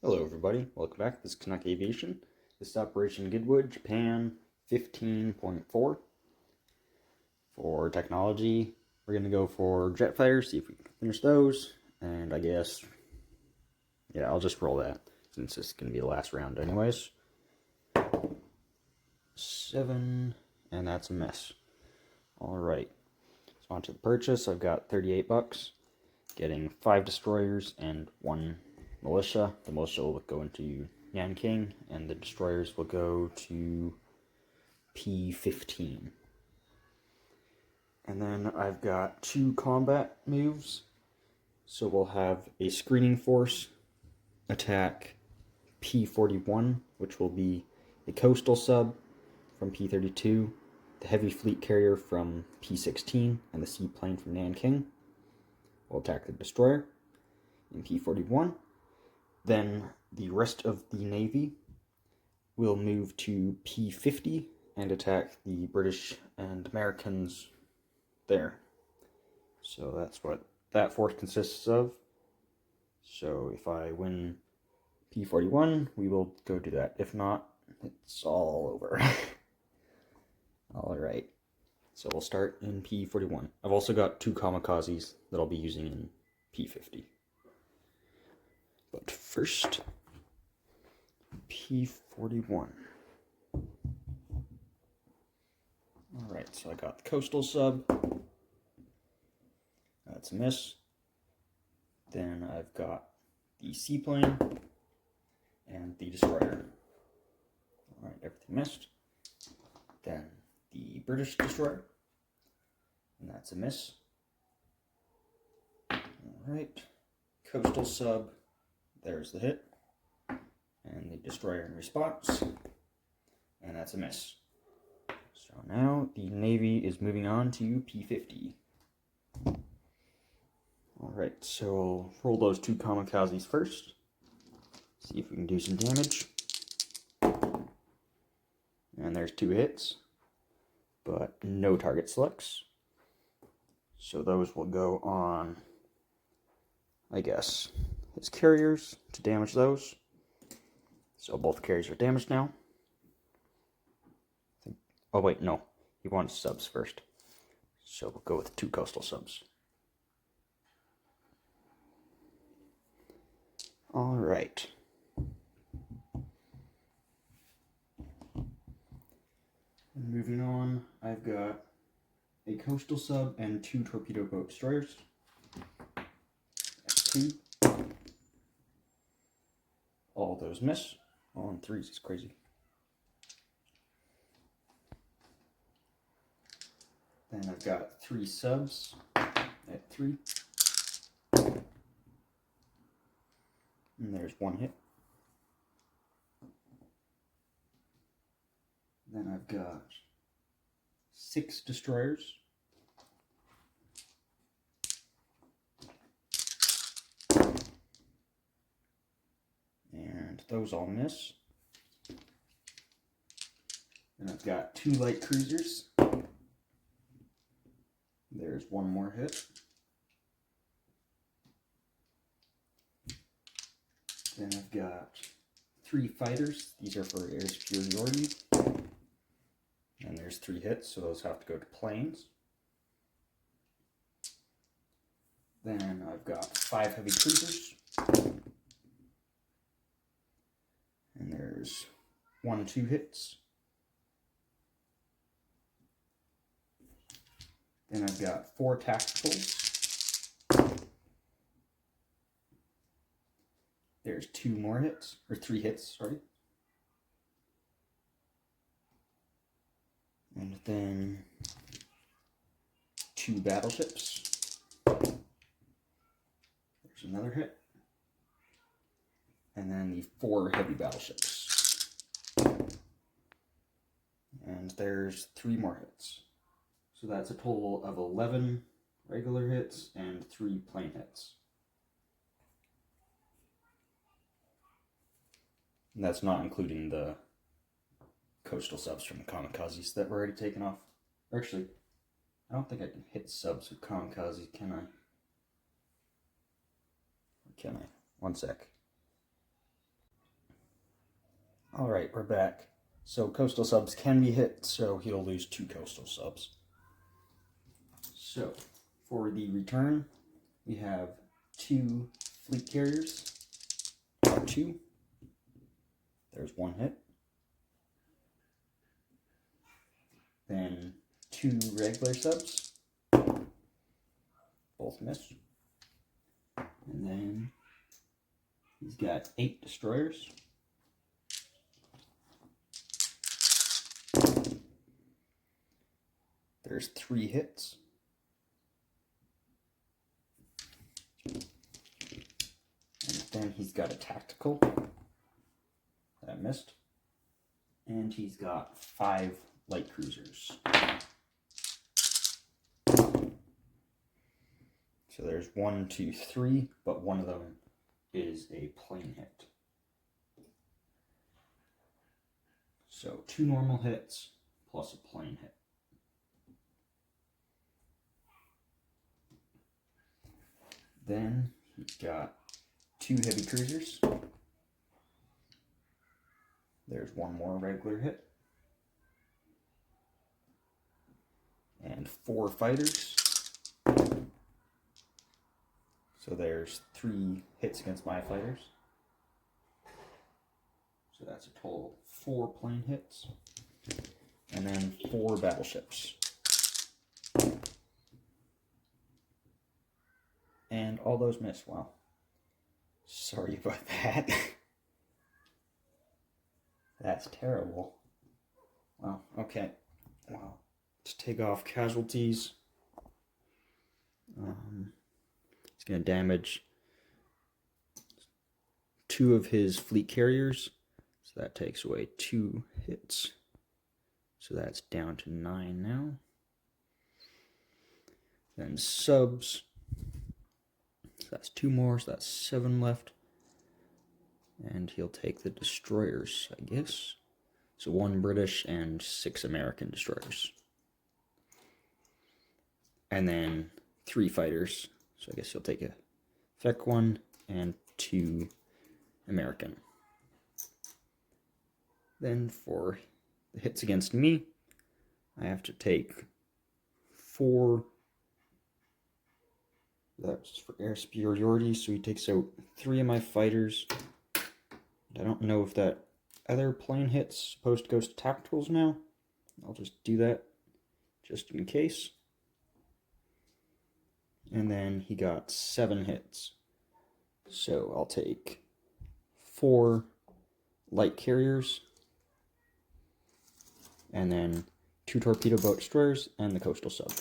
Hello everybody, welcome back. This is Canuck Aviation. This is Operation Goodwood Japan 15.4. For technology, we're going to go for jet fighters, see if we can finish those, and I guess, yeah, I'll just roll that, since this is going to be the last round anyways. 7, and that's a miss. Alright, so on to the purchase. I've got $38, getting 5 destroyers and 1 militia. The militia will go into Nanking, and the destroyers will go to P15. And then I've got 2 combat moves. So we'll have a screening force attack P41, which will be a coastal sub from P32, the heavy fleet carrier from P16, and the seaplane from Nanking will attack the destroyer in P41. Then the rest of the Navy will move to P50 and attack the British and Americans there. So that's what that force consists of. So if I win P41, we will go do that. If not, it's all over. Alright, so we'll start in P41. I've also got 2 kamikazes that I'll be using in P50. But first, P41. Alright, so I got the coastal sub. That's a miss. Then I've got the seaplane and the destroyer. Alright, everything missed. Then the British destroyer. And that's a miss. Alright, coastal sub. There's the hit. And the destroyer in response. And that's a miss. So now the Navy is moving on to P50. Alright, so we'll roll those 2 kamikazes first. See if we can do some damage. And there's 2 hits. But no target selects. So those will go on, I guess, his carriers to damage those. So both carriers are damaged now. Oh wait, no. He wants subs first. So we'll go with 2 coastal subs. Alright. Moving on, I've got a coastal sub and 2 torpedo boat destroyers. F2. All those miss. All on 3s is crazy. Then I've got 3 subs at 3. And there's 1 hit. Then I've got 6 destroyers. And those all miss. Then I've got 2 light cruisers. There's 1 more hit. Then I've got 3 fighters. These are for air superiority. And there's 3 hits, so those have to go to planes. Then I've got 5 heavy cruisers. And there's 1 2 hits. Then I've got 4 tacticals. There's 2 more hits, or 3 hits, sorry. And then 2 battleships. There's another hit. And then the 4 heavy battleships. And there's 3 more hits. So that's a total of 11 regular hits and 3 plane hits. And that's not including the coastal subs from the kamikazes that were already taken off. Actually, I don't think I can hit subs with kamikazes, can I? Or can I? One sec. Alright, we're back. So coastal subs can be hit, so he'll lose 2 coastal subs. So, for the return, we have 2 fleet carriers. 2. There's 1 hit. Then 2 regular subs. Both miss. And then he's got 8 destroyers. There's 3 hits. And then he's got a tactical. That missed. And he's got 5 light cruisers. So there's 1, 2, 3, but one of them is a plane hit. So 2 normal hits plus a plane hit. Then he's got 2 heavy cruisers. There's 1 more regular hit. And 4 fighters. So there's 3 hits against my fighters. So that's a total of 4 plane hits. And then 4 battleships. And all those miss. Wow. Sorry about that. That's terrible. Wow, okay. Wow. Let's take off casualties. It's going to damage 2 of his fleet carriers. So that takes away 2 hits. So that's down to 9 now. Then subs. So that's 2 more, so that's 7 left. And he'll take the destroyers, I guess. So 1 British and 6 American destroyers. And then 3 fighters. So I guess he'll take a FEC 1 and 2 American. Then for the hits against me, I have to take 4. That's for air superiority, so he takes out 3 of my fighters. I don't know if that other plane hit's supposed to go to tacticals now. I'll just do that just in case. And then he got 7 hits. So I'll take 4 light carriers. And then 2 torpedo boat destroyers and the coastal sub.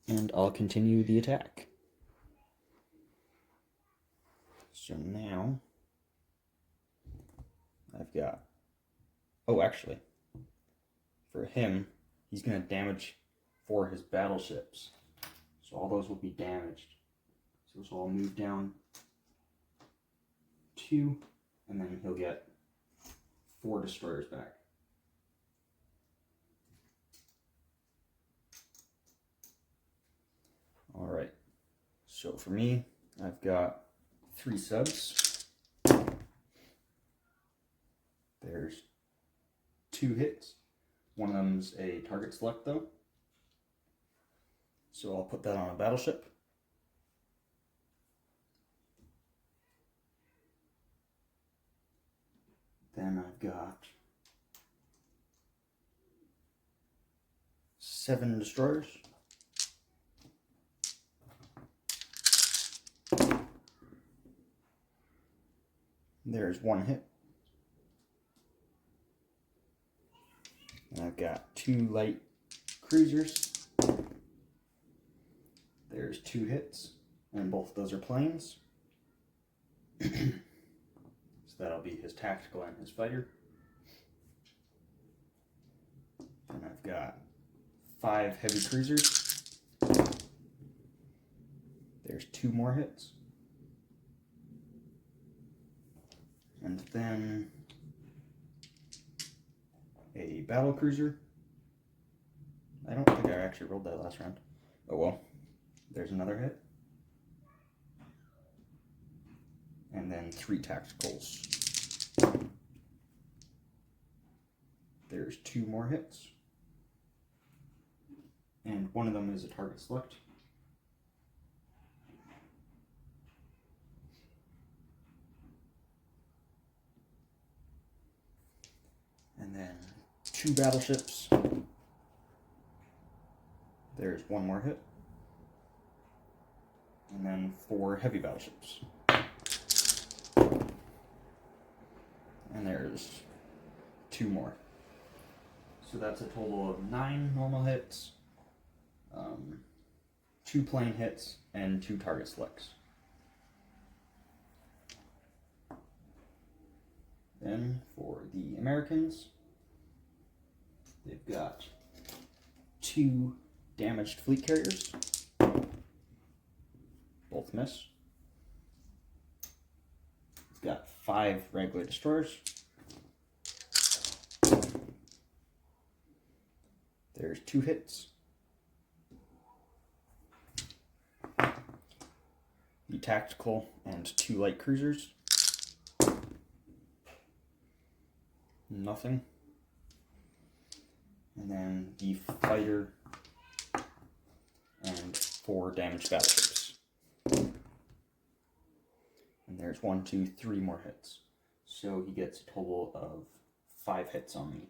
And I'll continue the attack. So now I've got, oh actually, for him, he's going to damage 4 of his battleships. So all those will be damaged. So this will all move down 2, and then he'll get 4 destroyers back. Alright, so for me, I've got 3 subs. There's 2 hits. One of them's a target select though. So I'll put that on a battleship. Then I've got 7 destroyers. There's 1 hit. And I've got 2 light cruisers. There's 2 hits, and both of those are planes. So that'll be his tactical and his fighter. And I've got 5 heavy cruisers. There's 2 more hits. And then a battle cruiser. I don't think I actually rolled that last round. Oh well. There's another hit. And then 3 tacticals. There's 2 more hits. And one of them is a target select. And then 2 battleships. There's 1 more hit. And then 4 heavy battleships. And there's 2 more. So that's a total of 9 normal hits, 2 plane hits, and 2 target selects. Then for the Americans, they've got 2 damaged fleet carriers. Both miss. We've got 5 regular destroyers. There's 2 hits. The tactical and 2 light cruisers. Nothing. And then the fighter and 4 damaged battleships. And there's 1, 2, 3 more hits. So he gets a total of 5 hits on me.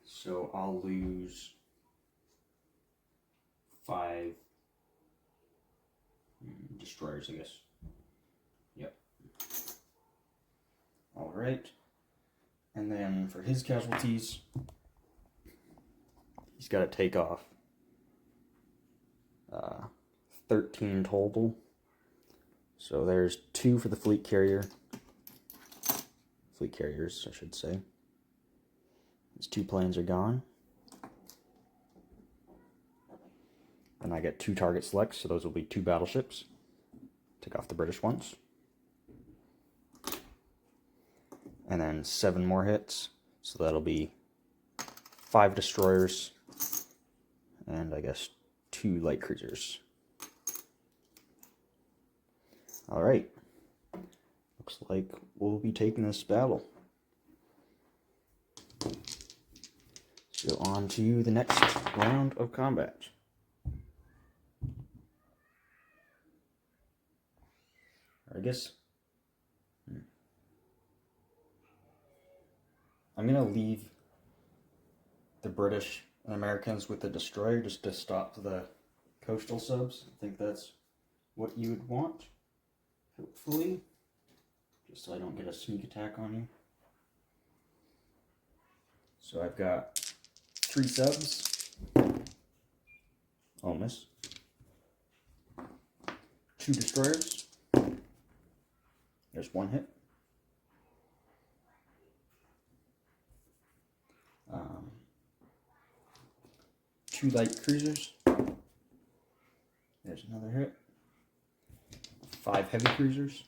So I'll lose 5 destroyers, I guess. Yep. Alright. And then for his casualties, he's got to take off 13 total. So there's 2 for the fleet carriers, I should say. These 2 planes are gone. And I get 2 target selects, so those will be 2 battleships. Take off the British ones. And then 7 more hits, so that'll be 5 destroyers, and I guess 2 light cruisers. Alright. Looks like we'll be taking this battle. So on to the next round of combat. I guess I'm going to leave the British and Americans with the destroyer just to stop the coastal subs. I think that's what you would want, hopefully, just so I don't get a sneak attack on you. So I've got 3 subs. I'll miss. 2 destroyers. There's 1 hit. 2 light cruisers. There's another hit. 5 heavy cruisers.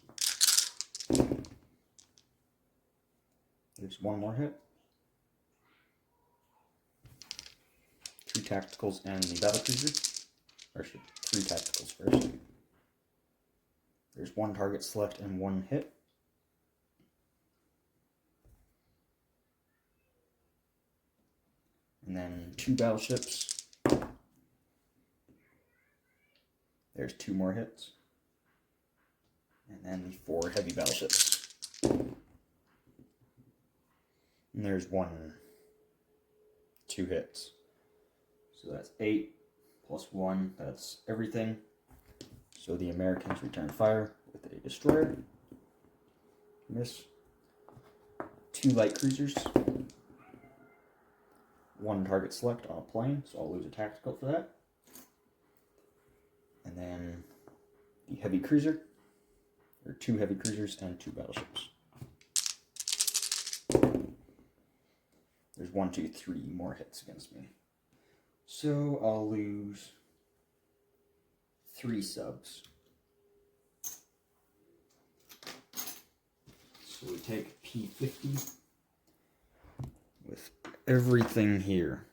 There's 1 more hit. 2 tacticals and the battle cruiser. Or 3 tacticals first. There's 1 target select and 1 hit. And then 2 battleships. There's 2 more hits. And then 4 heavy battleships. And there's 2 hits. So that's 8 plus 1, that's everything. So the Americans return fire with a destroyer. Miss. 2 light cruisers. 1 target select on a plane, so I'll lose a tactical for that. And then the heavy cruiser, or 2 heavy cruisers and 2 battleships. There's 1, 2, 3 more hits against me. So I'll lose 3 subs. So we take P50 with everything here.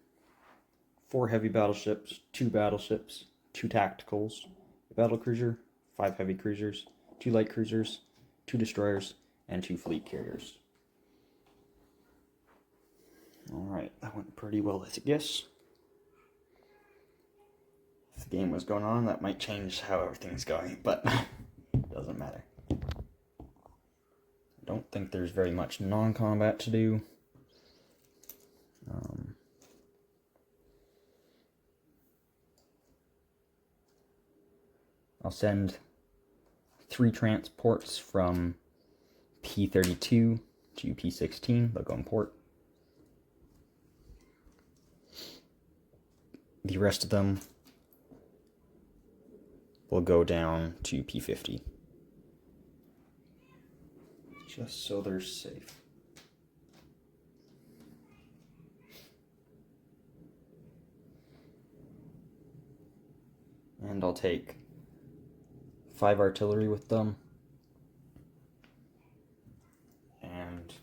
4 heavy battleships, 2 battleships, 2 tacticals, a battle cruiser, 5 heavy cruisers, 2 light cruisers, 2 destroyers, and 2 fleet carriers. Alright, that went pretty well, I guess. If the game was going on, that might change how everything's going, but it doesn't matter. I don't think there's very much non-combat to do. I'll send 3 transports from P32 to P16. They'll go in port. The rest of them will go down to P50. Just so they're safe. And I'll take 5 artillery with them and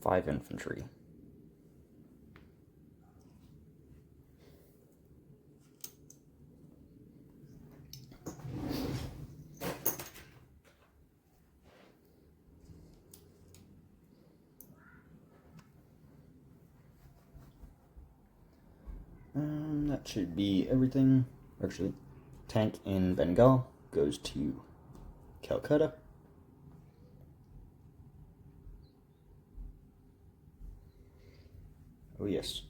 5 infantry. And that should be everything. Actually, tank in Bengal goes to Calcutta. Oh yes,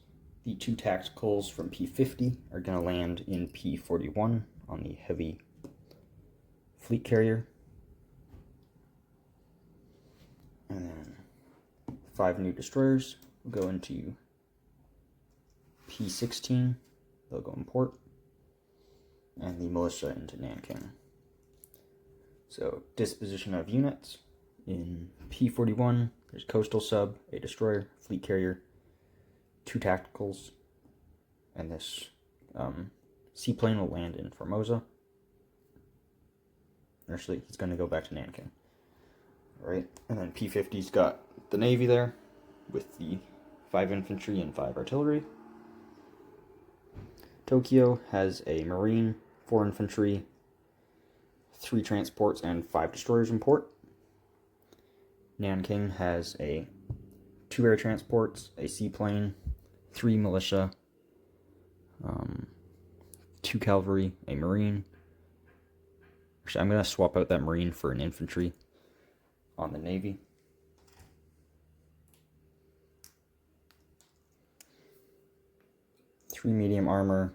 the 2 tacticals from P50 are going to land in P41 on the heavy fleet carrier. And then 5 new destroyers will go into P16. They'll go in port. And the militia into Nanking. So, disposition of units. In P41, there's coastal sub, a destroyer, fleet carrier, 2 tacticals, and this seaplane will land in Formosa. Actually, he's going to go back to Nanking. Alright, and then P50's got the Navy there, with the 5 infantry and 5 artillery. Tokyo has a Marine, 4 infantry, 3 transports, and 5 destroyers in port. Nanking has 2 air transports, a seaplane, 3 militia, 2 cavalry, a Marine. Actually, I'm going to swap out that Marine for an infantry on the Navy. Three medium armor,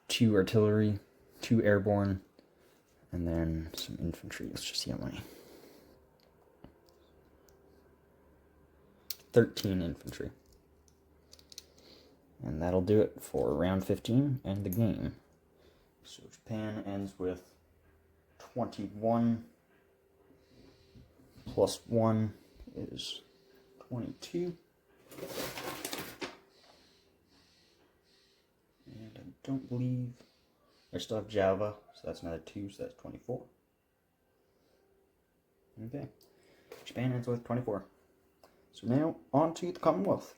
2 artillery, 2 airborne, and then some infantry. Let's just see how many. 13 infantry. And that'll do it for round 15 and the game. So Japan ends with 21 plus 1 is 22. And I don't believe I still have Java, so that's another 2, so that's 24. Okay. Japan ends with 24. So now on to the Commonwealth.